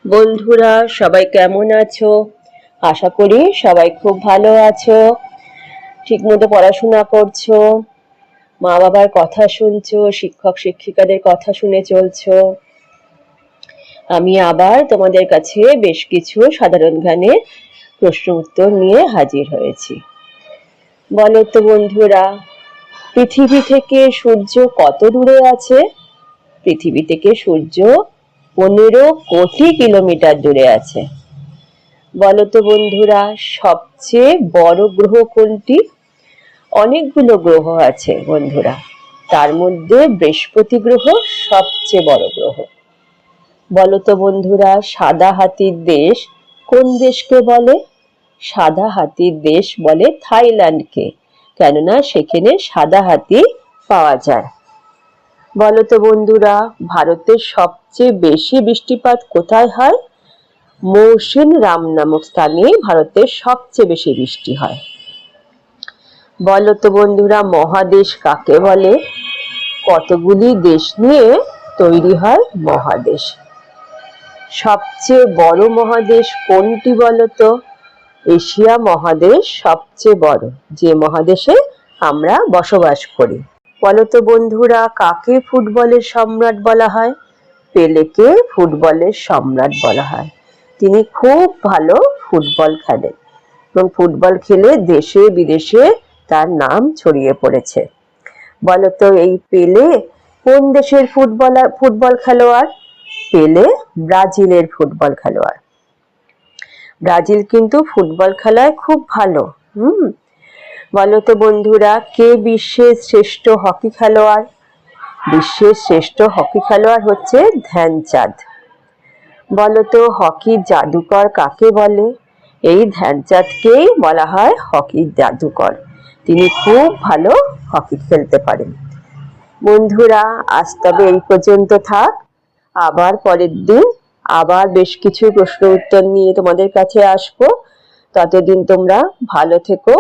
বন্ধুরা সবাই কেমন আছো? আশা করি সবাই খুব ভালো আছো, ঠিকমতো পড়াশোনা করছো, মা বাবার কথা শুনছো, শিক্ষক শিক্ষিকাদের কথা শুনে চলছো। আমি আবার তোমাদের কাছে বেশ কিছু সাধারণ জ্ঞানের প্রশ্ন উত্তর নিয়ে হাজির হয়েছি। বলো তো বন্ধুরা, পৃথিবী থেকে সূর্য কত দূরে আছে? পৃথিবী থেকে সূর্য 15 কোটি কিলোমিটার দূরে আছে। বলো তো বন্ধুরা, সবচেয়ে বড় গ্রহ কোনটি? অনেকগুলো গ্রহ আছে বন্ধুরা, তার মধ্যে বৃহস্পতি গ্রহ সবচেয়ে বড় গ্রহ। বলো তো বন্ধুরা, সাদা হাতির দেশ কোন দেশকে বলে? সাদা হাতির দেশ বলে থাইল্যান্ডকে, কেননা সেখানে সাদা হাতি পাওয়া যায়। বলো তো বন্ধুরা, ভারতের সবচেয়ে বেশি বৃষ্টিপাত কোথায় হয়? মৌসিন রাম নামক স্থানে ভারতের সবচেয়ে বেশি বৃষ্টি হয়। বলো তো বন্ধুরা, মহাদেশ কাকে বলে? কতগুলি দেশ নিয়ে তৈরি হয় মহাদেশ। সবচেয়ে বড় মহাদেশ কোনটি বলো তো? এশিয়া মহাদেশ সবচেয়ে বড়, যে মহাদেশে আমরা বসবাস করি। বলো তো বন্ধুরা, কাকে ফুটবলের সম্রাট বলা হয়? পেলেকে ফুটবলের সম্রাট বলা হয়। তিনি খুব ভালো ফুটবল খেলেন এবং ফুটবল খেলে দেশে বিদেশে তার নাম ছড়িয়ে পড়েছে। বলতো এই পেলে কোন দেশের ফুটবল খেলোয়াড়? পেলে ব্রাজিলের ফুটবল খেলোয়াড়। ব্রাজিল কিন্তু ফুটবল খেলায় খুব ভালো। বলতো বন্ধুরা, কে বিশ্বের শ্রেষ্ঠ হকি খেলোয়াড়? বিশ্বের শ্রেষ্ঠ হকি খেলোয়াড় হচ্ছে ধ্যানচাঁদ। বলতো হকির জাদুকর কাকে বলে? এই ধ্যানচাঁদকেই বলা হয় হকির জাদুকর। তিনি খুব ভালো হকি খেলতে পারেন। বন্ধুরা, আজ তবে এই পর্যন্ত থাক। আবার পরের দিন আবার বেশ কিছু প্রশ্ন উত্তর নিয়ে তোমাদের কাছে আসবো। ততদিন তোমরা ভালো থেকো।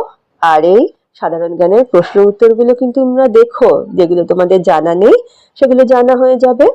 আর এই সাধারণ জ্ঞানের প্রশ্ন উত্তরগুলো কিন্তু তোমরা দেখো, যেগুলো তোমাদের জানা নেই সেগুলো জানা হয়ে যাবে।